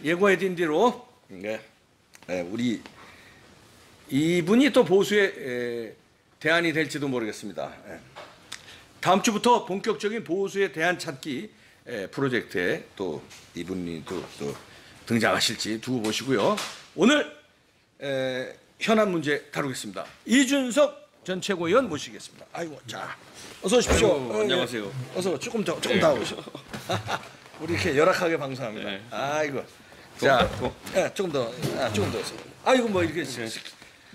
예고해둔 대로 우리 이분이 또 보수의 대안이 될지도 모르겠습니다. 다음 주부터 본격적인 보수의 대안 찾기 프로젝트에 또 이분이 또 등장하실지 두고 보시고요. 오늘 현안 문제 다루겠습니다. 이준석 전 최고위원 모시겠습니다. 아이고, 자, 어서 오십시오. 아이고, 안녕하세요. 어서 조금 더 오십시오. 우리 이렇게 열악하게 방송합니다. 네. 아이고, 자, 조금 더 오세요. 아이고, 뭐 이렇게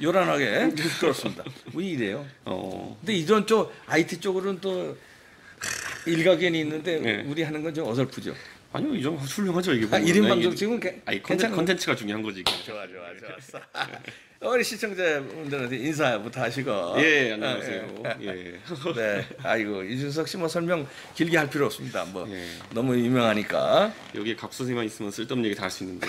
요란하게 그렇습니다. 왜 이래요? 근데 이런 쪽 IT 쪽으로는 또 일가견이 있는데 네. 우리 하는 건 좀 어설프죠. 아니요, 이 정도 훌륭하죠 이게. 1인 방송 지금 괜찮은 컨텐츠가 중요한 거지. 이게. 좋았어. 우리 시청자분들한테 인사부터 하시고. 예, 안녕하세요. 예. 네, 아이고 이준석 씨 뭐 설명 길게 할 필요 없습니다. 뭐 예. 너무 유명하니까. 여기에 각수생만 있으면 쓸데없는 얘기 다 할 수 있는데.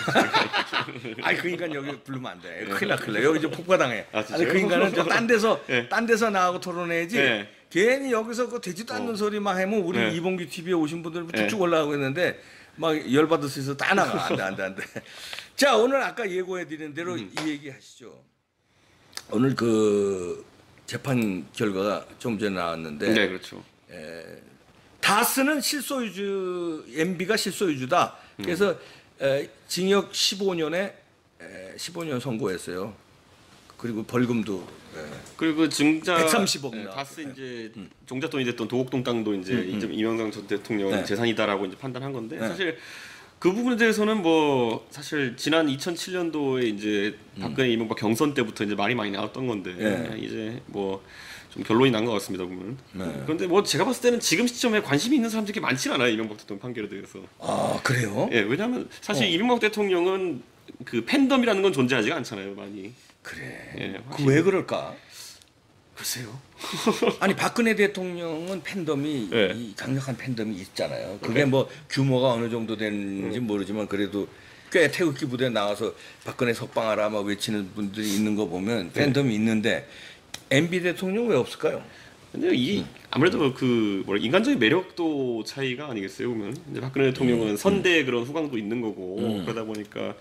아이 그 인간 여기 부르면 안 돼. 큰일 나. 여기 좀 폭파당해. 아, 진짜요? 그 인간은 저 딴 데서 예. 딴 데서 나하고 토론해야지. 예. 괜히 여기서 그 되지도 않는 소리 막 하면 우리 예. 이봉규 TV에 오신 분들 예. 쭉쭉 올라가고 있는데 막 열받을 수 있어 다 나가. 안 돼. 자, 오늘 아까 예고해 드린 대로 이 얘기 하시죠. 오늘 그 재판 결과가 좀 전에 나왔는데 네, 그렇죠. 다스는 실소유주, MB가 실소유주다. 그래서 징역 15년에 15년 선고했어요. 그리고 벌금도 그리고 증자 130억 네, 나왔어요. 다스 이제 종잣돈이 됐던 도곡동 땅도 이제 이명상 전 대통령 네. 재산이다라고 이제 판단한 건데 네. 사실 그 부분에 대해서는 뭐 사실 지난 2007년도에 이제 박근혜 이명박 경선 때부터 이제 말이 많이 나왔던 건데 네. 이제 뭐 좀 결론이 난 것 같습니다 보면. 네. 그런데 뭐 제가 봤을 때는 지금 시점에 관심이 있는 사람들이 많지는 않아요 이명박 대통령 판결에 대해서. 아, 그래요? 예, 왜냐하면 사실 이명박 대통령은 그 팬덤이라는 건 존재하지가 않잖아요 많이. 그래. 예, 그 왜 그럴까? 글쎄요. 아니 박근혜 대통령은 팬덤이 네. 이 강력한 팬덤이 있잖아요. 그게 뭐 규모가 어느 정도 되는지 모르지만 그래도 꽤 태극기 부대에 나와서 박근혜 석방하라 막 외치는 분들이 있는 거 보면 팬덤이 있는데 MB 대통령 왜 없을까요? 근데 이 아무래도 그 뭐라 인간적인 매력도 차이가 아니겠어요 보면 이제 박근혜 대통령은 선대의 그런 후광도 있는 거고 그러다 보니까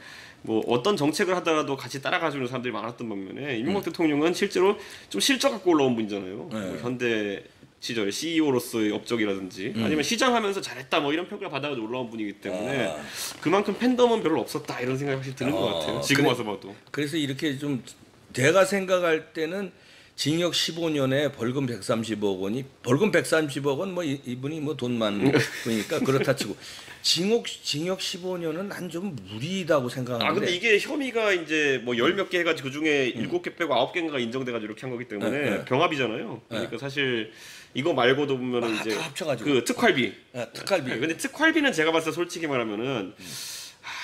뭐 어떤 정책을 하더라도 같이 따라가주는 사람들이 많았던 반면에 이명박 대통령은 실제로 좀 실적 갖고 올라온 분이잖아요. 뭐 현대 시절 CEO로서의 업적이라든지 아니면 시장하면서 잘했다 뭐 이런 평가를 받아가지고 올라온 분이기 때문에 그만큼 팬덤은 별로 없었다 이런 생각이 확실히 드는 것 같아요. 지금 와서 봐도. 그래서 이렇게 좀 제가 생각할 때는 징역 15년에 벌금 130억 원이 벌금 130억 원 뭐 이분이 뭐 돈 많은 분이니까 그렇다 치고 징역 15년은 난 좀 무리다고 생각하는데. 아 근데 이게 혐의가 이제 뭐 열 몇 개 해가지고 그 중에 7개 빼고 9개인가 인정돼가지고 이렇게 한 거기 때문에 병합이잖아요. 그러니까 사실 이거 말고도 보면은 이제 다 합쳐가지고. 그 특활비. 특활비. 근데 특활비는 제가 봤을 때 솔직히 말하면은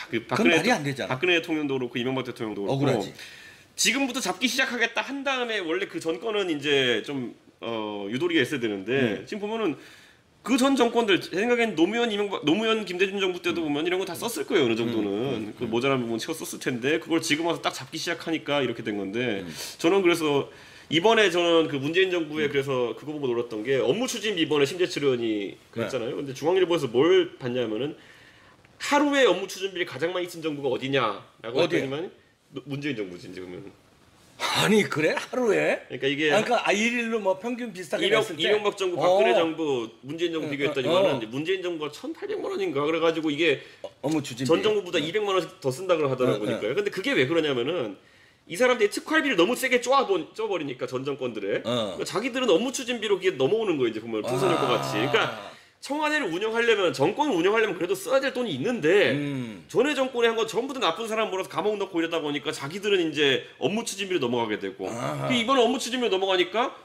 그 그건 말이 안 되잖아. 박근혜 대통령도 그렇고 이명박 대통령도 그렇고 억울하지. 지금부터 잡기 시작하겠다 한 다음에 원래 그 전권은 이제 좀 유도리가 있어야 되는데 지금 보면은 그 전 정권들 제 생각엔 노무현 김대중 정부 때도 보면 이런 거 다 썼을 거예요 어느 정도는 그 모자란 부분 채워 썼을 텐데 그걸 지금 와서 딱 잡기 시작하니까 이렇게 된 건데 저는 그래서 이번에 저는 그 문재인 정부에 그래서 그거 보고 놀랐던 게 업무 추진 이번에 심재철 의원이 그랬잖아요. 근데 중앙일보에서 뭘 봤냐면은 하루에 업무 추진비를 가장 많이 쓴 정부가 어디냐라고 했더니만 문재인 정부지 이제 그러면. 아니 그래 하루에? 그러니까 이게 그러니까 일일로 뭐 평균 비슷하게 냈을 때 이명박 정부, 박근혜 정부, 문재인 정부 비교했더니만은 이제 문재인 정부가 1,800만 원인가 그래가지고 이게 업무 추진비 전 정부보다 200만 원씩 더 쓴다고 하더라고요. 근데 그게 왜 그러냐면은 이 사람들이 특활비를 너무 세게 쪼아버리니까 전 정권들에 그러니까 자기들은 업무 추진비로 그게 넘어오는 거예요 이제 보면 풍선 효과 같이. 그러니까 청와대를 운영하려면 정권을 운영하려면 그래도 써야 될 돈이 있는데 전에 정권에 한 건 전부 다 나쁜 사람 몰아서 감옥 넣고 이러다 보니까 자기들은 이제 업무 추진비로 넘어가게 되고 이번에 업무 추진비로 넘어가니까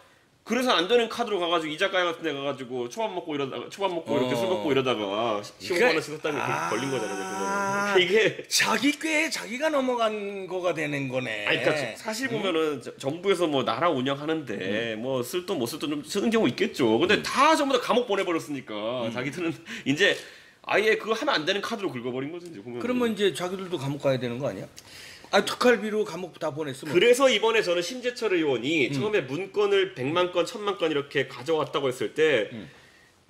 그래서 안 되는 카드로 가가지고 이자카야 같은 데 가가지고 초밥 먹고 이렇게 술 먹고 이러다가 15만 원씩 썼다는 게 걸린 거잖아요. 이게 자기 꾀에 자기가 넘어간 거가 되는 거네. 아니, 그러니까 사실 보면은 정부에서 뭐 나라 운영하는데 뭐 쓸 돈 못 쓸 돈 좀 쓰는 경우 있겠죠. 근데 다 전부 다 감옥 보내버렸으니까 자기들은 이제 아예 그거 하면 안 되는 카드로 긁어버린 거지 이제 보면. 그러면 이제 자기들도 감옥 가야 되는 거 아니야? 아 특활비로 감옥 다 보냈으면. 그래서 이번에 저는 심재철 의원이 처음에 문건을 100만 건, 1000만 건 이렇게 가져왔다고 했을 때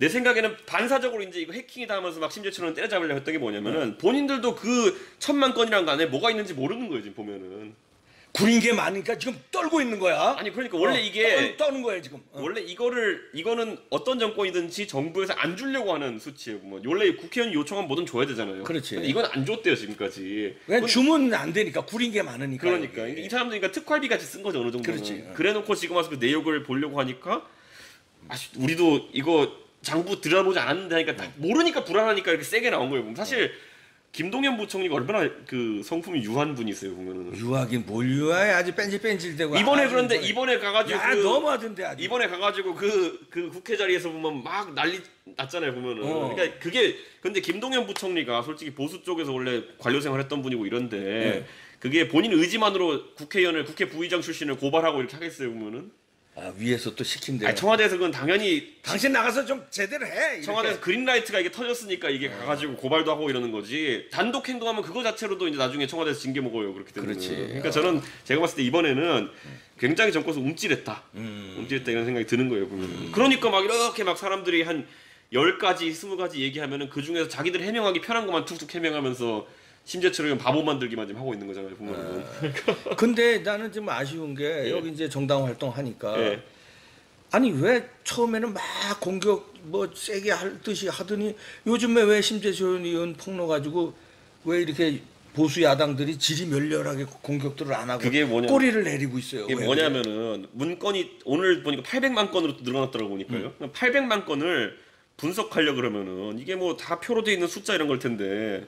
내 생각에는 반사적으로 이제 이거 해킹이다 하면서 막 심재철은 때려잡으려고 했던 게 뭐냐면은 본인들도 그 1000만 건이란 거 안에 뭐가 있는지 모르는 거예요 지금 보면은. 구린 게 많으니까 지금 떨고 있는 거야. 아니 그러니까 원래 이게 떠는 거야 지금. 원래 이거는 어떤 정권이든지 정부에서 안 주려고 하는 수치예요. 뭐 원래 국회의원이 요청하면 뭐든 줘야 되잖아요. 그렇지. 근데 이건 안 줬대요 지금까지. 왜 주면 안 되니까 구린 게 많으니까. 그러니까 이 사람들이 그러니까 특활비 같이 쓴 거죠 어느 정도는. 그렇지. 그래놓고 지금 와서 그 내역을 보려고 하니까 우리도 이거 장부 들여다보지 않았는데 하니까 모르니까 불안하니까 이렇게 세게 나온 거예요. 사실 김동연 부총리가 얼마나 그 성품이 유한 분이세요 보면은. 유하긴 뭘 유하해 아주 뺀질뺀질대고. 이번에 그런데 이번에 가가지고 야 너무하던데 아주. 이번에 가가지고 그 국회 자리에서 보면 막 난리 났잖아요 보면은. 그러니까 그게 근데 김동연 부총리가 솔직히 보수 쪽에서 원래 관료 생활했던 분이고 이런데 그게 본인 의지만으로 국회의원을 국회 부의장 출신을 고발하고 이렇게 하겠어요 보면은. 아 위에서 또 시킨대. 아니, 청와대에서 그건 당연히 당신 나가서 좀 제대로 해. 이렇게. 청와대에서 그린라이트가 이게 터졌으니까 이게 가가지고 고발도 하고 이러는 거지. 단독 행동하면 그거 자체로도 이제 나중에 청와대에서 징계 먹어요 그렇기 때문에. 그렇지. 그러니까 저는 제가 봤을 때 이번에는 굉장히 정권에서 움찔했다. 움찔했다 이런 생각이 드는 거예요 보면. 그러니까 막 이렇게 막 사람들이 한 10가지 20가지 얘기하면은 그 중에서 자기들 해명하기 편한 것만 툭툭 해명하면서 심재철 의원 바보 만들기만 지금 하고 있는 거잖아요 보면은. 근데 나는 좀 아쉬운 게 여기 이제 정당 활동하니까 아니 왜 처음에는 막 공격 뭐 세게 할 듯이 하더니 요즘에 왜 심재철 의원 폭로 가지고 왜 이렇게 보수 야당들이 질이 멸렬하게 공격들을 안 하고 그게 꼬리를 내리고 있어요. 이게 뭐냐면은 문건이 오늘 보니까 800만 건으로 늘어났더라고 보니까요. 800만 건을 분석하려 그러면은 이게 뭐 다 표로 돼 있는 숫자 이런 걸 텐데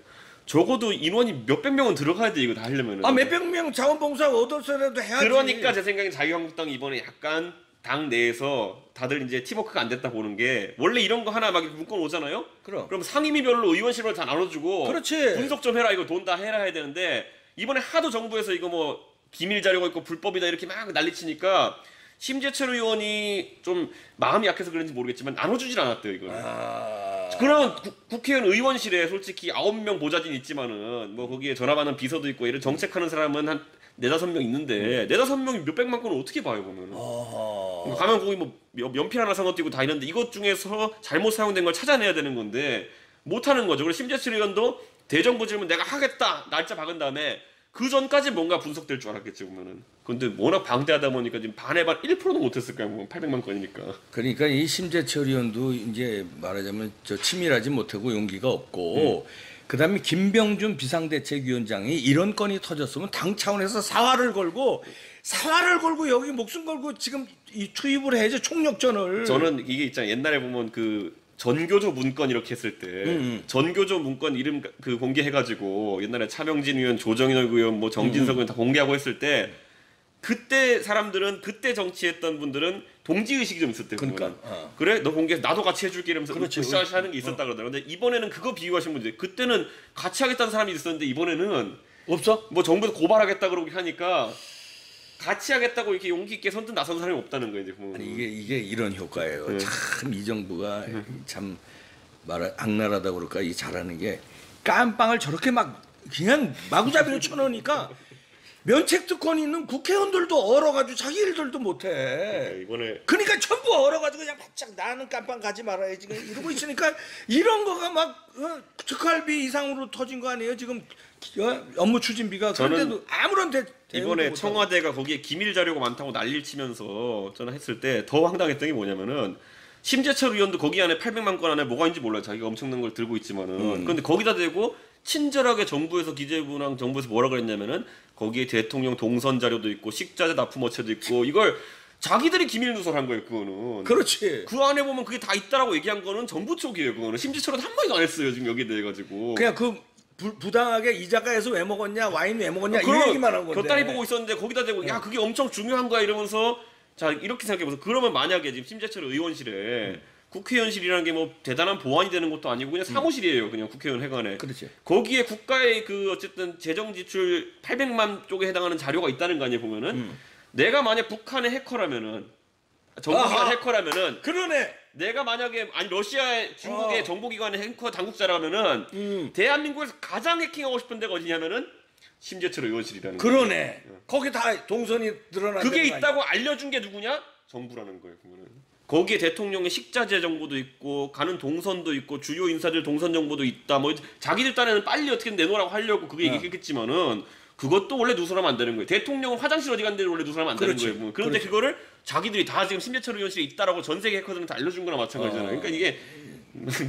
적어도 인원이 몇백 명은 들어가야 돼 이거 다 하려면은. 아 몇백 명 자원봉사 얻어서라도 해야지. 그러니까 제 생각엔 자유한국당이 이번에 약간 당 내에서 다들 이제 팀워크가 안 됐다 보는 게 원래 이런 거 하나 막 문건 오잖아요. 그럼 상임위별로 의원실로 다 나눠주고. 그렇지. 분석 좀 해라 이거 돈 다 해라 해야 되는데 이번에 하도 정부에서 이거 뭐 기밀 자료가 있고 불법이다 이렇게 막 난리치니까. 심재철 의원이 좀 마음이 약해서 그런지 모르겠지만 나눠주질 않았대요 이거를. 그러면 국회의원 의원실에 솔직히 9명 보좌진 있지만은 뭐 거기에 전화 받는 비서도 있고 이런 정책하는 사람은 한 4-5명 있는데 4-5명이 몇백만 건을 어떻게 봐요 보면은. 가면 거기 뭐 연필 하나 상관없고 다 있는데 이것 중에서 잘못 사용된 걸 찾아내야 되는 건데 못하는 거죠. 그래서 심재철 의원도 대정부 질문 내가 하겠다 날짜 박은 다음에 그 전까지 뭔가 분석될 줄 알았겠지 보면은. 근데 워낙 방대하다 보니까 지금 반에 반 1%도 못했을 거야 뭐 800만 건이니까. 그러니까 이 심재철 의원도 이제 말하자면 저 치밀하지 못하고 용기가 없고 그다음에 김병준 비상대책위원장이 이런 건이 터졌으면 당 차원에서 사활을 걸고 여기 목숨 걸고 지금 이 투입을 해야죠 총력전을. 저는 이게 있잖아요. 옛날에 보면 그 전교조 문건 이렇게 했을 때 전교조 문건 이름 그 공개해가지고 옛날에 차명진 의원, 조정현 의원, 뭐 정진석 의원 다 공개하고 했을 때 그때 사람들은 그때 정치했던 분들은 동지 의식이 좀 있었대요. 그러니까 그래 너 공개 나도 같이 해줄게 이러면서 그렇지. 으쌰으쌰 하는 게 있었다 그러더라고요. 근데 이번에는 그거 비유하신 분들 그때는 같이 하겠다는 사람이 있었는데 이번에는 없어? 뭐 정부에서 고발하겠다 그러고 하니까 같이 하겠다고 이렇게 용기 있게 선뜻 나선 사람이 없다는 거예요 이제 보면. 아니 이게 이런 효과예요. 참 이 정부가 참 악랄하다 그럴까 이 잘하는 게 깜빵을 저렇게 막 그냥 마구잡이로 쳐놓으니까 면책특권 있는 국회의원들도 얼어가지고 자기 일들도 못해. 이번에 그러니까 전부 얼어가지고 그냥 바짝 나는 깜빵 가지 말아야지 이러고 있으니까 이런 거가 막 특활비 이상으로 터진 거 아니에요 지금 업무 추진비가. 그런데도 아무런 이번에 청와대가 거기에 기밀 자료가 많다고 난리를 치면서 저는 했을 때 더 황당했던 게 뭐냐면은 심재철 의원도 거기 안에 800만 건 안에 뭐가 있는지 몰라요. 자기가 엄청난 걸 들고 있지만은. 그런데 거기다 대고 친절하게 정부에서 기재부랑 정부에서 뭐라 그랬냐면은 거기에 대통령 동선 자료도 있고 식자재 납품업체도 있고 이걸 자기들이 기밀 누설한 거예요 그거는. 그렇지. 그 안에 보면 그게 다 있다라고 얘기한 거는 정부 쪽이에요 그거는. 심재철은 한 마디도 안 했어요 지금 여기에 대해 가지고. 그냥 그 부당하게 이자카에서 왜 먹었냐 와인 왜 먹었냐 이 얘기만 한 건데. 곁다리 보고 있었는데 거기다 대고 야 그게 엄청 중요한 거야 이러면서 자 이렇게 생각해보세요. 그러면 만약에 지금 심재철 의원실에 국회의원실이라는 게 뭐 대단한 보안이 되는 것도 아니고 그냥 사무실이에요. 그냥 국회의원 회관에. 그렇지. 거기에 국가의 그 어쨌든 재정 지출 800만 쪽에 해당하는 자료가 있다는 거 아니에요 보면은. 내가 만약 북한의 해커라면은 정보기관 해커라면은. 그러네. 내가 만약에 아니 러시아의 중국의 정보기관의 해커 당국자라면은 대한민국에서 가장 해킹하고 싶은 데가 어디냐면은 심재철 의원실이라는. 그러네. 거기 다 동선이 드러나. 그게 있다고 알려준 게 누구냐? 정부라는 거예요 보면은. 거기에 대통령의 식자재 정보도 있고 가는 동선도 있고 주요 인사들 동선 정보도 있다. 뭐 자기들 딴에는 빨리 어떻게든 내놓으라고 하려고 그게 얘기했겠지만은 그것도 원래 누설하면 안 되는 거예요. 대통령은 화장실 어디 갔는데 원래 누설하면 안 되는 거예요. 그런데 그거를 자기들이 다 지금 심재철 의원실에 있다라고 전 세계 해커들한테 알려준 거나 마찬가지잖아요. 그러니까 이게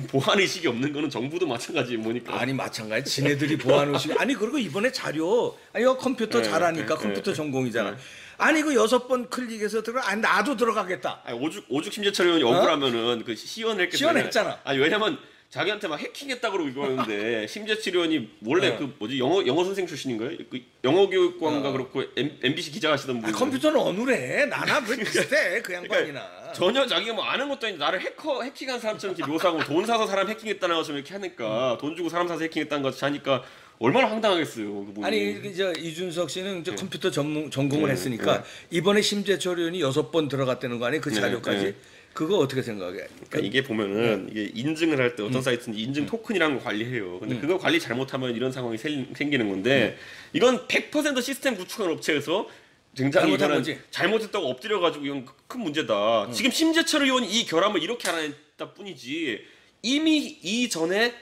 보안 의식이 없는 거는 정부도 마찬가지 뭐니까. 아니 마찬가지. 지네들이 보안 의식. 아니 그리고 이번에 자료. 아니 컴퓨터 잘하니까 컴퓨터 전공이잖아. 아니 그 6번 클릭해서 들어가. 아니 나도 들어가겠다. 아니 오죽 심재철 의원이 억울하면은 그 시연했잖아. 아니 왜냐면 자기한테 막 해킹했다 그러고 이러는데 심재철 의원이 원래 그 뭐지 영어 선생 출신인가요? 그 영어 교육관가 그렇고 MBC 기자 하시던 분. 컴퓨터는 어느래 나나 왜 비슷해 그 양반이나. 그러니까 전혀 자기가 뭐 아는 것도 아닌데 나를 해킹한 사람처럼 이렇게 묘사하고 돈 사서 사람 해킹했다는 것처럼 이렇게 하니까 돈 주고 사람 사서 해킹했다는 것처럼 하니까 얼마나 황당하겠어요. 그분이. 아니 이제 이준석 씨는 이제 컴퓨터 전공을 했으니까 이번에 심재철 의원이 6번 들어갔다는 거 아니에요? 그 자료까지. 그거 어떻게 생각해? 그러니까 이게 보면은 이게 인증을 할 때 어떤 사이트는 인증 토큰이라는 거 관리해요. 근데 그거 관리 잘못하면 이런 상황이 생기는 건데 이건 100% 시스템 구축한 업체에서 굉장히 잘못했다고 엎드려가지고 이건 큰 문제다. 지금 심재철 의원이 이 결함을 이렇게 안 했다 뿐이지 이미 이전에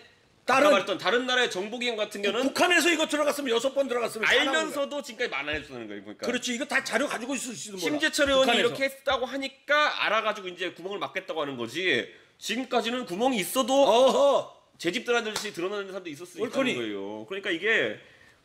다른 나라의 정보기관 같은 경우는 북한에서 이거 들어갔으면 6번 들어갔으면 알면서도 지금까지 만회해주는 거예요. 그러니까. 그렇지. 이거 다 자료 가지고 있을지도 몰라. 심재철 의원이 이렇게 했다고 하니까 알아가지고 이제 구멍을 막겠다고 하는 거지. 지금까지는 구멍이 있어도 제 집들한듯이 드러나는 사람도 있었으니까 하는 거예요. 그러니까 이게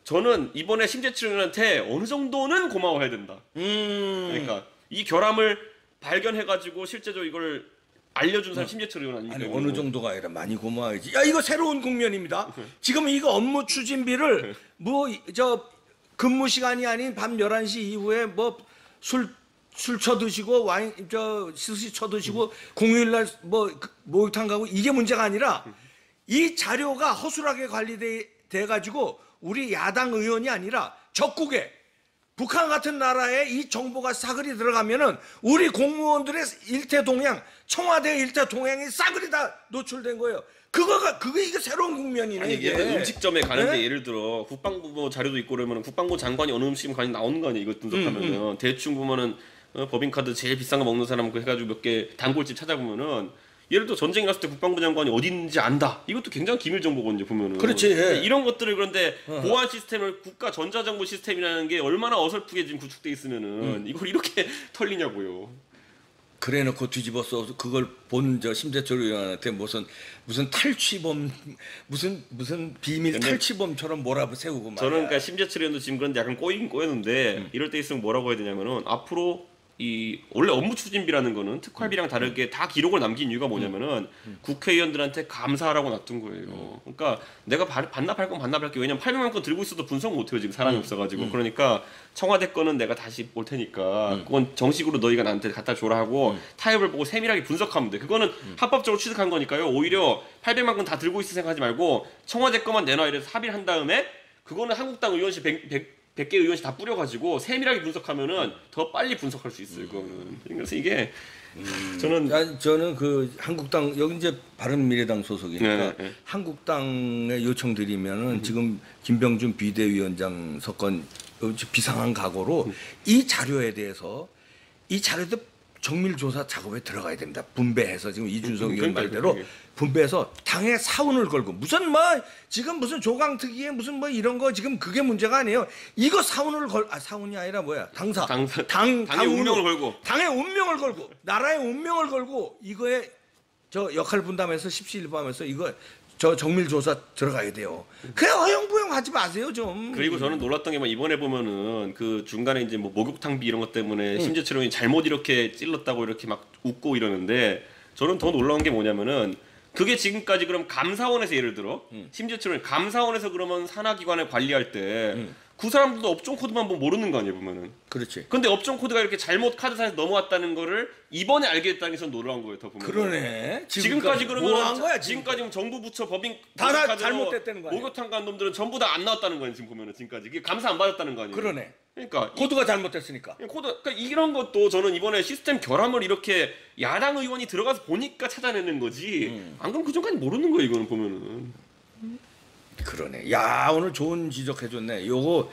저는 이번에 심재철 의원한테 어느 정도는 고마워해야 된다. 그러니까 이 결함을 발견해가지고 실제로 이걸 알려준 사람 심재철 의원 아닙니까? 아니 어느 정도가 아니라 많이 고마워야지. 야 이거 새로운 국면입니다. 지금 이거 업무 추진비를 뭐 저 근무 시간이 아닌 밤 11시 이후에 뭐 술 쳐드시고 와인 스시 쳐드시고 공휴일날 뭐 목욕탕 가고 이게 문제가 아니라 이 자료가 허술하게 관리돼 가지고 우리 야당 의원이 아니라 적국에 북한 같은 나라에 이 정보가 싸그리 들어가면은 우리 공무원들의 일태 동향, 청와대 일태 동향이 싸그리 다 노출된 거예요. 그게 이게 새로운 국면이네. 아니 이게 음식점에 가는데 예를 들어 국방부 뭐 자료도 있고 그러면 국방부 장관이 어느 음식점 가니 나오는 거 아니야? 이거 분석하면은 대충 보면은 법인카드 제일 비싼 거 먹는 사람 그 해가지고 몇 개 단골집 찾아보면은. 예를 들어 전쟁에 갔을 때 국방부 장관이 어디 있는지 안다. 이것도 굉장히 기밀 정보거든요, 보면은. 그렇지. 이런 것들을 그런데 보안 시스템을 국가 전자정보 시스템이라는 게 얼마나 어설프게 지금 구축돼 있으면은 이걸 이렇게 털리냐고요. 그래놓고 뒤집어서 그걸 본 저 심재철 의원한테 무슨 탈취범 무슨 비밀 탈취범처럼 뭐라고 세우고 말이야. 저는 그러니까 심재철 의원도 지금 그런데 약간 꼬이긴 꼬였는데 이럴 때 있으면 뭐라고 해야 되냐면은 앞으로 이 원래 업무 추진비라는 거는 특활비랑 다르게 다 기록을 남긴 이유가 뭐냐면은 국회의원들한테 감사하라고 놔둔 거예요. 그러니까 내가 반납할 건 반납할게. 왜냐면 800만 건 들고 있어도 분석 못 해요. 지금 사람이 없어가지고. 그러니까 청와대 거는 내가 다시 올 테니까 그건 정식으로 너희가 나한테 갖다 줘라 하고 타협을 보고 세밀하게 분석하면 돼. 그거는 합법적으로 취득한 거니까요. 오히려 800만 건 다 들고 있을 생각하지 말고 청와대 거만 내놔 이래서 합의를 한 다음에 그거는 한국당 의원실 100개 의원씩 다 뿌려가지고 세밀하게 분석하면은 더 빨리 분석할 수 있어요. 그거는. 그래서 이게 저는 그 한국당 여기 이제 바른미래당 소속이니까 한국당에 요청드리면은 지금 김병준 비대위원장 사건 비상한 각오로 이 자료에 대해서 이 자료도 정밀 조사 작업에 들어가야 됩니다. 분배해서 지금 이준석 의원 말대로 분배해서 당에 사운을 걸고 무슨 뭐 지금 무슨 조강특위에 무슨 뭐 이런 거 지금 그게 문제가 아니에요. 이거 사운을 사운이 아니라 뭐야 당의 운명을 걸고 당의 운명을 걸고 나라의 운명을 걸고 이거에 저 역할 분담해서 십시일반해서 이거 저 정밀 조사 들어가야 돼요. 그냥 허영부영 하지 마세요 좀. 그리고 저는 놀랐던 게 이번에 보면은 그 중간에 이제 뭐 목욕탕비 이런 것 때문에 심재철 의원이 잘못 이렇게 찔렀다고 이렇게 막 웃고 이러는데 저는 더 놀라운 게 뭐냐면은 그게 지금까지 그럼 감사원에서 예를 들어 심재철 의원이 감사원에서 그러면 산하기관을 관리할 때 그 사람들도 업종 코드만 보면 모르는 거 아니에요 보면은. 그렇지. 근데 업종 코드가 이렇게 잘못 카드사에서 넘어왔다는 거를 이번에 알게 됐다는 게 전 놀라운 거예요. 더 보면. 그러네. 지금까지 그러면 뭐 한 거야, 지금까지 정부 부처 법인 다 잘못됐다는 거 아니야. 목욕탕 간 놈들은 전부 다 안 나왔다는 거예요. 지금 보면은 지금까지 이게 감사 안 받았다는 거 아니에요. 그러네. 그러니까 코드가 잘못됐으니까. 그러니까 이런 것도 저는 이번에 시스템 결함을 이렇게 야당 의원이 들어가서 보니까 찾아내는 거지. 안 그럼 그 전까지 모르는 거예요. 이거는 보면은. 그러네. 야 오늘 좋은 지적해줬네. 요거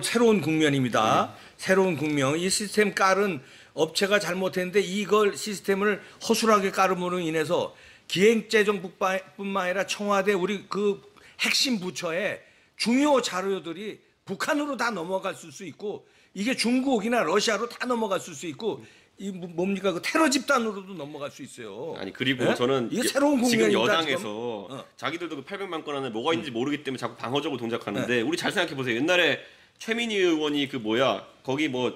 새로운 국면입니다. 새로운 국면. 이 시스템 깔은 업체가 잘못했는데 이걸 시스템을 허술하게 깔음으로 인해서 기획재정뿐만 아니라 청와대 우리 그 핵심 부처의 중요 자료들이 북한으로 다 넘어갔을 수 있고 이게 중국이나 러시아로 다 넘어갔을 수 있고 이 뭡니까 그 테러 집단으로도 넘어갈 수 있어요. 아니 그리고 네? 저는 이게 새로운 지금 국면이다, 여당에서 자기들도 그 800만 건 안에 뭐가 있는지 모르기 때문에 자꾸 방어적으로 동작하는데 우리 잘 생각해 보세요. 옛날에 최민희 의원이 그 뭐야 거기 뭐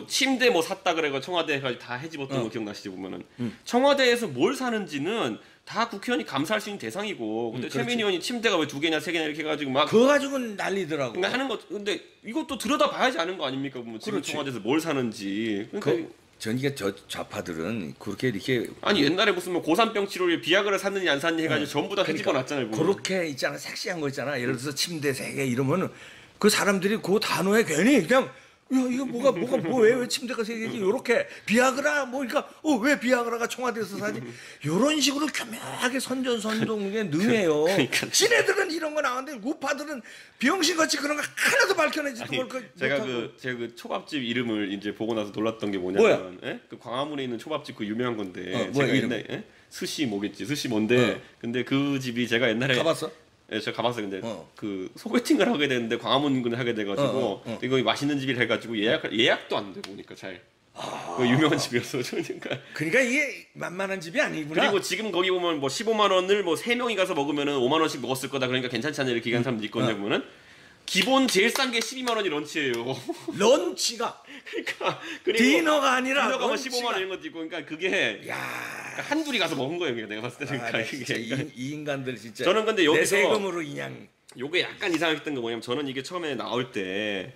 침대 뭐 샀다 그래가 청와대가 다 해집었던 거 기억나시죠 보면은 청와대에서 뭘 사는지는 다 국회의원이 감사할 수 있는 대상이고 근데 최민희 의원이 침대가 왜 2개냐 3개냐 이렇게 해가지고 막 그거 가지고는 난리더라고. 그러니까 하는 거 근데 이것도 들여다봐야지 아는 거 아닙니까? 뭐 지금 그렇지. 청와대에서 뭘 사는지 그러니까 전 이게 저 좌파들은 그렇게 이렇게 아니 옛날에 무슨 뭐 고산병 치료를 비아그라 샀느니 안 샀느니 해가지고 전부 다 뒤집어 놨잖아요. 보면. 그렇게 있잖아 섹시한 거 있잖아. 예를 들어서 침대 3개 이러면은 그 사람들이 그 단어에 괜히 그냥 야 이거 왜 침대가 3개지 요렇게 비아그라 뭐 그러니까 왜 비아그라가 청와대에서 사지 요런 식으로 교묘하게 선전선동에 능해요. 그러니까. 지네들은 이런 거 나오는데 우파들은 병신같이 그런 거 하나도 밝혀내지도 못하고 제가 그 초밥집 이름을 이제 보고 나서 놀랐던 게 뭐냐면 그 광화문에 있는 초밥집 그 유명한 건데 뭐야, 제가 옛날에 스시 뭐겠지 스시 뭔데 근데 그 집이 제가 옛날에 가봤어? 예, 제가 가봤어요. 근데 그 소개팅을 하게 되는데 광화문 인근에 하게 돼가지고 이거 맛있는 집이라 해가지고 예약도 안 돼 보니까 잘. 그 유명한 집이었어. 그러니까 이게 만만한 집이 아니구나. 그리고 지금 거기 보면 뭐 15만 원을 뭐 3명이 가서 먹으면은 5만 원씩 먹었을 거다. 그러니까 괜찮지 않냐 이렇게 얘기하는 사람도 있거든요. 보면은 기본 제일 싼 게 12만 원이 런치예요. 런치가 그러니까 그리고 디너가 아니라 디너가 뭐 런치가. 15만 원 이런 것도 있고 그러니까 그게 그러니까 한둘이 가서 먹은 거예요. 그게 내가 봤을 때는 그러니까 진짜 이 인간들 진짜 저는 근데 여기서 내 세금으로 인양 요게 약간 이상했던 게 뭐냐면 저는 이게 처음에 나올 때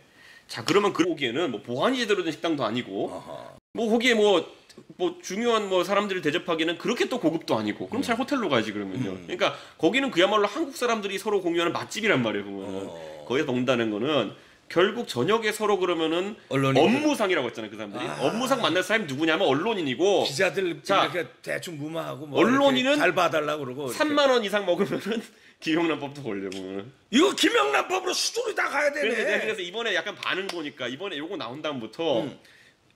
자 그러면 그 거기에는 뭐 보안이 제대로 된 식당도 아니고 뭐 거기에 뭐 중요한 뭐 사람들을 대접하기에는 그렇게 또 고급도 아니고 그럼 잘 호텔로 가야지 그러면요. 그러니까 거기는 그야말로 한국 사람들이 서로 공유하는 맛집이란 말이에요. 보면 거기서 먹는다는 거는 결국 저녁에 서로 그러면은 업무상이라고 했잖아요. 그 사람들이 업무상 만날 사람이 누구냐면 언론인이고 기자들 자, 이렇게 대충 무마하고 뭐 언론인은 잘 봐달라고 그러고 3만 원 이상 먹으면은 김영란법도 걸려 보면. 이거 김영란법으로 수두리 다 가야 되네. 그래서 이번에 약간 반응 보니까 이번에 요거 나온 다음부터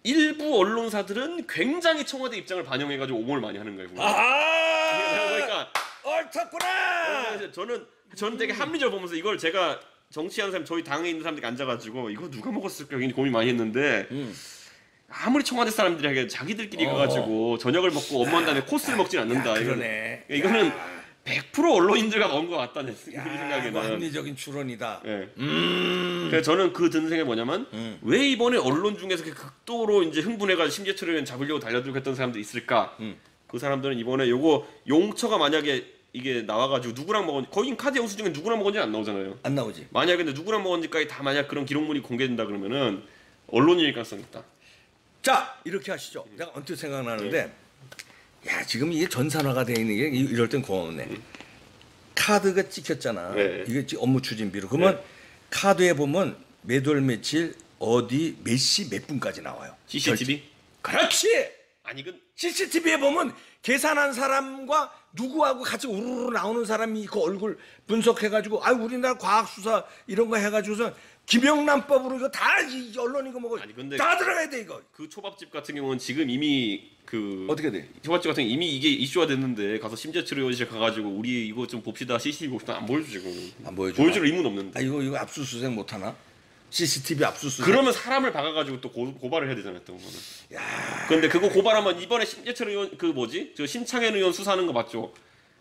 일부 언론사들은 굉장히 청와대 입장을 반영해가지고 옹호를 많이 하는 거예요. 그러니까 옳았구나. 저는 되게 합리적으로 보면서 이걸 제가 정치하는 사람 저희 당에 있는 사람들이 앉아가지고 이거 누가 먹었을까 굉장히 고민 많이 했는데 아무리 청와대 사람들이 하게 자기들끼리 가가지고 저녁을 먹고 업무한 다음에 코스를 먹진 않는다. 그러네. 이거는 100% 언론인들가 먹은 것 같다 내 생각에는. 합리적인 추론이다. 네. 그래서 저는 그 드는 생각이 뭐냐면 왜 이번에 언론 중에서 극도로 이제 흥분해가지고 심재철 의원 잡으려고 달려들고 했던 사람들이 있을까? 그 사람들은 이번에 요거 용처가 만약에 이게 나와가지고 누구랑 먹었는지 거긴 카드 영수증에 누구랑 먹었는지 안 나오잖아요. 안 나오지. 만약에 근데 누구랑 먹었는지까지 다 만약 그런 기록물이 공개된다 그러면은 언론인일 가능성이 있다. 자 이렇게 하시죠. 내가 언뜻 생각나는데 야 지금 이게 전산화가 돼 있는 게 이럴 땐 고맙네. 카드가 찍혔잖아. 네. 이게 업무 추진비로. 그러면 카드에 보면 몇 월 며칠 어디 몇 시 몇 분까지 나와요. CCTV? 그렇지. 아니 그 CCTV에 보면 계산한 사람과 누구하고 같이 우르르 나오는 사람이 그 얼굴 분석해가지고 우리나라 과학수사 이런 거 해가지고서 김영란법으로 이거 다 이 언론 이거 먹어 다 들어가야 돼 이거. 그 초밥집 같은 경우는 지금 이미 그 어떻게 돼? 초밥집 같은 경우 이미 이게 이슈가 됐는데 가서 심재철 의원실 가가지고 우리 이거 좀 봅시다 CCTV 봅시다 안 보여주 지금. 안 보여줘. 보여줄 의무는 없는데. 이거 압수수색 못 하나? CCTV 압수수색. 그러면 사람을 박아가지고 또 고발을 해야 되잖아요, 또 그거는. 야. 근데 그거 고발하면 이번에 심재철 의원 그 뭐지? 저 신창현 의원 수사하는 거 맞죠?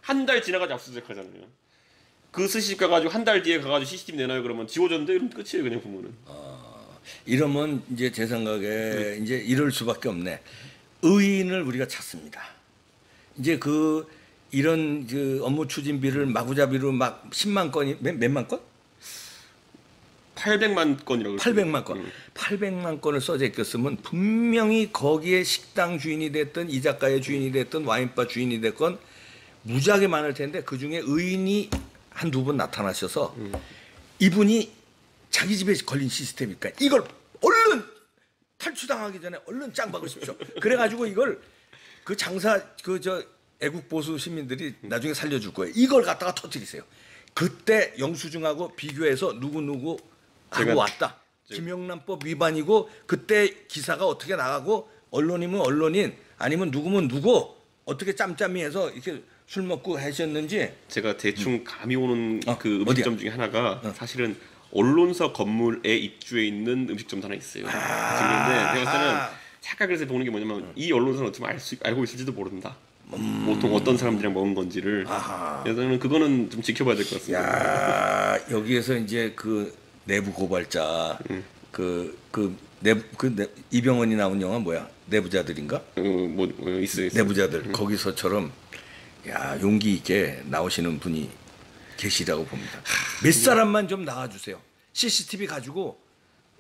한 달 지나가지 압수수색 하잖아요. 그 스시 가가지고 한 달 뒤에 가가지고 CCTV 내놔요 그러면 지워졌는데 이러면 끝이에요 그냥 보면은. 이러면 이제 제 생각에 이제 이럴 수밖에 없네. 의인을 우리가 찾습니다. 이제 이런 그 업무 추진비를 마구잡이로 막 10만 건이 몇만 건? 800만 건이라고. 800만 건. 800만 건을 써제꼈으면 분명히 거기에 식당 주인이 됐든 이 작가의 주인이 됐든 와인바 주인이 됐건 무지하게 많을 텐데 그중에 의인이 한두 분 나타나셔서 이분이 자기 집에 걸린 시스템이니까 이걸 얼른 탈취당하기 전에 얼른 짱 박으십시오. 그래가지고 이걸 그 장사 애국 보수 시민들이 나중에 살려줄 거예요. 이걸 갖다가 터뜨리세요. 그때 영수증하고 비교해서 누구 하고 왔다. 김영란법 위반이고 그때 기사가 어떻게 나가고 언론이면 언론인 아니면 누구면 누구 어떻게 짬짬이해서 이렇게 술 먹고 하셨는지 제가 대충 감이 오는 그 음식점 어디야? 중에 하나가 사실은 언론사 건물에 입주해 있는 음식점도 하나 있어요. 근데 제가 봤을 때는 착각 그래서 보는 게 뭐냐면 이 언론사는 어쩌면 알고 있을지도 모른다. 보통 어떤 사람들이랑 먹은 건지를. 그래서 저는 그거는 좀 지켜봐야 될 것 같습니다. 야 여기에서 이제 그 내부 고발자 이병헌이 나온 영화 뭐야 내부자들인가? 있어요. 내부자들 거기서처럼 야 용기 있게 나오시는 분이 계시라고 봅니다. 몇 사람만 좀 나와주세요. CCTV 가지고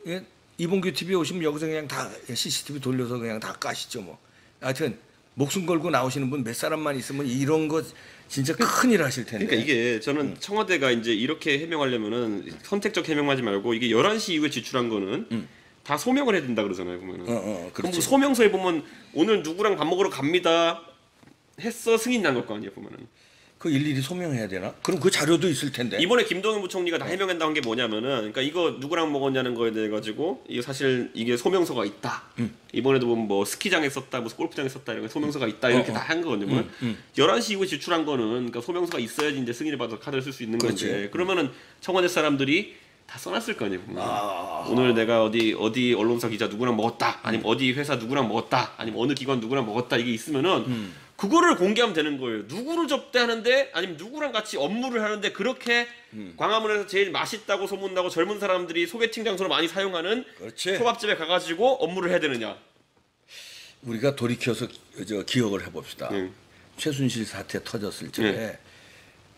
예? 이봉규 TV 오시면 여기서 그냥 다 CCTV 돌려서 그냥 다 까시죠 뭐. 하여튼 목숨 걸고 나오시는 분 몇 사람만 있으면 이런 거 진짜 큰일 하실 텐데. 그러니까 이게 저는 청와대가 이제 이렇게 해명하려면은 선택적 해명하지 말고 이게 11시 이후에 지출한 거는 다 소명을 해야 된다 그러잖아요 보면은. 그럼 그렇지. 소명서에 보면 오늘 누구랑 밥 먹으러 갑니다 했어 승인 난 걸 거 아니에요 보면은. 그 일일이 소명해야 되나? 그럼 그 자료도 있을 텐데. 이번에 김동연 부총리가 다 해명한다는 게 뭐냐면은 그러니까 이거 누구랑 먹었냐는 거에 대해 가지고 이게 사실 이게 소명서가 있다. 이번에도 보면 뭐 스키장에 썼다, 뭐 골프장에 썼다 이런 소명서가 있다 이렇게 다 한 거거든요. 11시 이후에 지출한 거는 그러니까 소명서가 있어야지 이제 승인을 받아서 카드를 쓸 수 있는 그렇지. 건데 그러면은 청와대 사람들이 다 써놨을 거 아니에요. 오늘 내가 어디 언론사 기자 누구랑 먹었다, 아니면 어디 회사 누구랑 먹었다, 아니면 어느 기관 누구랑 먹었다 이게 있으면은. 그거를 공개하면 되는 거예요. 누구를 접대하는데 아니면 누구랑 같이 업무를 하는데 그렇게 광화문에서 제일 맛있다고 소문나고 젊은 사람들이 소개팅 장소로 많이 사용하는 그렇지. 초밥집에 가가지고 업무를 해야 되느냐. 우리가 돌이켜서 기억을 해봅시다. 최순실 사태 터졌을 적에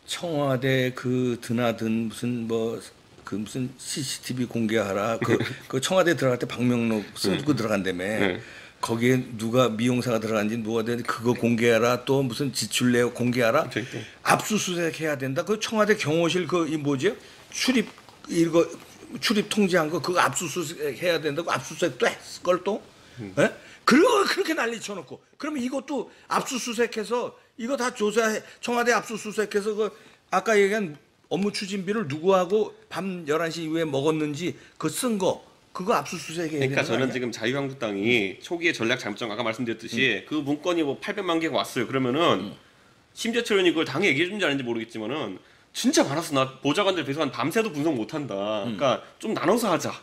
청와대 그 드나든 무슨 CCTV 공개하라 그 청와대 들어갈 때 박명록 쓰고 들어간다며. 거기에 누가 미용사가 들어간지 누가 되는지 그거 공개하라 또 무슨 지출 내역 공개하라 압수수색 해야 된다. 그 청와대 경호실 이 뭐지 출입 통지한 거 그거 압수수색 해야 된다고 압수수색 또 했을 걸 또. 예? 그리고 그렇게 난리 쳐놓고 그러면 이것도 압수수색해서 이거 다 조사해 청와대 압수수색해서 그 아까 얘기한 업무 추진비를 누구하고 밤 11시 이후에 먹었는지 그 쓴 거. 그거 압수수색에 그러니까 저는 지금 자유한국당이 초기에 전략 잘못정 아까 말씀드렸듯이 그 문건이 뭐 800만 개가 왔어요. 그러면은 심재철 의원이 그걸 당에 얘기해 준지 아닌지 모르겠지만은 진짜 많았어. 나 보좌관들 배수한 밤새도 분석 못 한다. 그러니까 좀 나눠서 하자.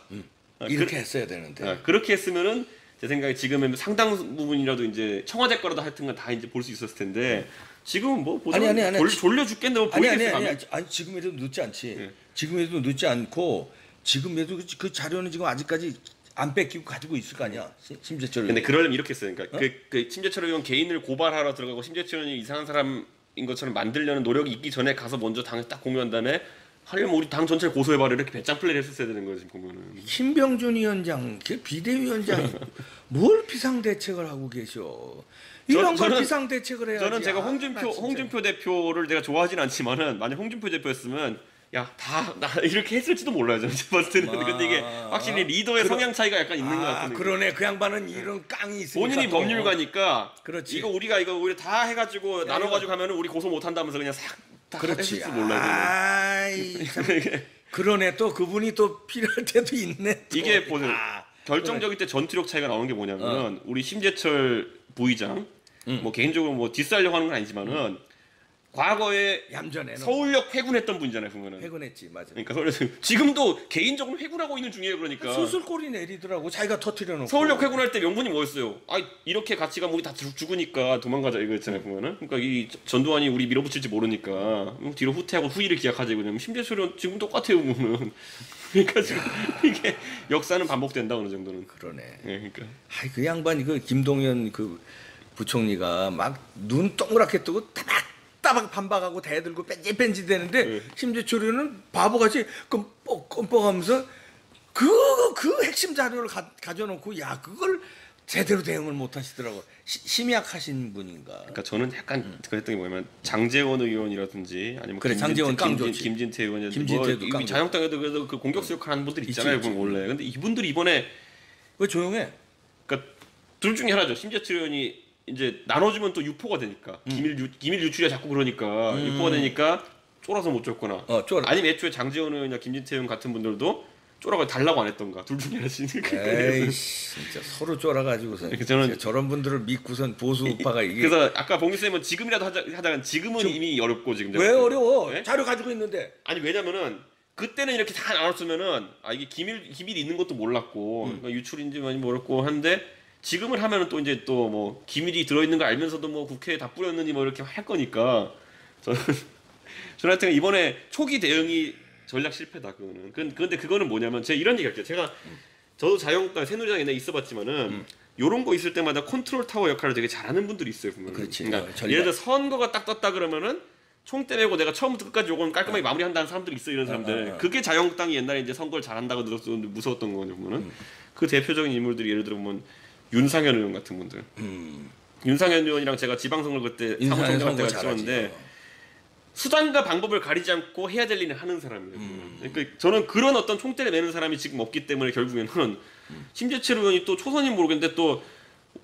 이렇게 했어야 되는데. 그렇게 했으면은 제 생각에 지금은 상당 부분이라도 이제 청와대 거라도 하여튼 건 다 이제 볼 수 있었을 텐데 지금은 뭐 보좌관 졸려 죽겠네 뭐 보이겠어. 아니 지금에도 늦지 않지. 지금에도 늦지 않고 지금에도 그 자료는 지금 아직까지 안 뺏기고 가지고 있을 거 아니야. 심재철 의원. 근데 그러려면 이렇게 했어요. 그러니까 그 심재철 의원 개인을 고발하러 들어가고 심재철 의원이 이상한 사람인 것처럼 만들려는 노력이 있기 전에 가서 먼저 당에 딱 공유한 다음에 하려면 우리 당 전체를 고소해봐라 이렇게 배짱 플레이를 했었어야 되는 거예요 지금 보면은. 김병준 위원장, 비대위원장 뭘 비상대책을 하고 계셔. 이런 걸 비상대책을 해야지. 저는 제가 홍준표 대표를 내가 좋아하진 않지만은 만약 홍준표 대표였으면 야, 나 이렇게 했을지도 몰라요, 저는 봤을 때는. 근데 이게 확실히 리더의 성향 차이가 약간 있는 것 같은. 그러네, 그 양반은 이런 깡이 있으니까. 본인이 법률가니까. 그렇지. 이거 우리가 다 해가지고 나눠가지고 하면은 우리 고소 못 한다면서 그냥 싹 다 했을지 몰라요. 아이, 참. 그러네, 또 그분이 또 필요할 때도 있네. 또. 이게 보세요. 결정적일 때 전투력 차이가 나오는 게 뭐냐면은 우리 심재철 부의장, 뭐 개인적으로 뭐 뒷살려고 하는 건 아니지만은. 과거에 얌전해. 서울역 회군했던 분이잖아요, 보면은. 회군했지, 맞아. 그러니까 지금도 개인적으로 회군하고 있는 중이에요, 그러니까. 슬슬 꼬리 내리더라고, 자기가 터트려놓고. 서울역 회군할 때 명분이 뭐였어요? 이렇게 같이 가면 우리 다 죽으니까 도망가자 이거였잖아요, 보면은. 그러니까 이 전두환이 우리 밀어붙일지 모르니까 뒤로 후퇴하고 후위를 기약하지 그러면 심재철은 지금 똑같아요, 보면은. 그러니까 지금 이게 역사는 반복된다 어느 정도는. 그러네. 네, 그러니까. 그 양반이 김동연 부총리가 막 눈 동그랗게 뜨고 따박 반박하고 대들고 뺀질뺀질 되는데 심재철 의원은 바보같이 껌뻑하면서 그 핵심 자료를 가져놓고 야 그걸 제대로 대응을 못 하시더라고. 심약하신 분인가. 그러니까 저는 약간 그랬던 게 뭐냐면 장제원 의원이라든지 아니면 그래 장제원 김진태 의원이라든지 뭐 자유한국당에도 그래도 그 공격수 역할 하는 분들 있잖아요. 있지. 원래. 근데 이분들이 이번에 왜 조용해? 그러니까 둘 중에 하나죠. 심재철 의원이 이제 나눠주면 또 유포가 되니까 기밀 유출이야 자꾸 그러니까 유포가 되니까 쫄아서 못 줬거나 아니면 애초에 장제원 의원이나 김진태 의원 같은 분들도 쫄아가 달라고 안 했던가 둘 중에 하나씩. 에이씨 진짜 서로 쫄아가지고서 저는 저런 분들을 믿고선 보수 우파가 이게 그래서 아까 봉기 쌤은 지금이라도 하자간 지금은 이미 어렵고 지금 왜 어려워? 네? 자료 가지고 있는데. 아니 왜냐면은 그때는 이렇게 다 나눴으면은 이게 기밀이 있는 것도 몰랐고 그러니까 유출인지 많이 몰랐고 한데 지금을 하면은 또 이제 또 뭐 기밀이 들어있는 거 알면서도 뭐 국회에 다 뿌렸느니 뭐 이렇게 할 거니까 저는 하여튼 이번에 초기 대응이 전략 실패다 그거는. 근데 그거는 뭐냐면 제가 이런 얘기 할게요. 저도 자유한국당 새누리당 옛날에 있어봤지만은 요런 거 있을 때마다 컨트롤 타워 역할을 되게 잘하는 분들이 있어요 보면. 그렇지. 그러니까 예를 들어 선거가 딱 떴다 그러면은 총대 메고 내가 처음부터 끝까지 요건 깔끔하게 마무리한다는 사람들이 있어 이런 사람들. 그게 자유한국당이 옛날에 이제 선거를 잘한다고 들었었는데 무서웠던 거거든요 보면은. 그 대표적인 인물들이 예를 들어 보면 윤상현 의원 같은 분들. 윤상현 의원이랑 제가 지방선거 그때 사무총장 때가 찍었는데 수단과 방법을 가리지 않고 해야 될 일을 하는 사람이에요. 그러니까 저는 그런 어떤 총대를 매는 사람이 지금 없기 때문에 결국에는 심재철 의원이 또 초선인 모르겠는데 또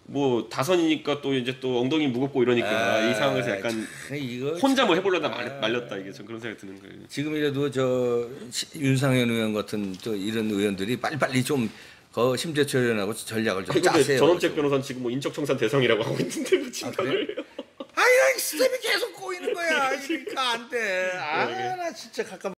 뭐 다선이니까 또 이제 또 엉덩이 무겁고 이러니까 이 상황에서 약간 혼자 뭐 해보려다 말렸다 이게 전 그런 생각이 드는 거예요. 지금이라도 저 윤상현 의원 같은 또 이런 의원들이 빨리빨리 좀 심재철 의원하고 전략을 좀 짜세요. 전원책 변호사는 지금 뭐 인적청산 대상이라고 하고 있는데 뭐 진단을. 아니 스텝이 계속 꼬이는 거야. 그러니까 안 돼. 나 진짜 가끔.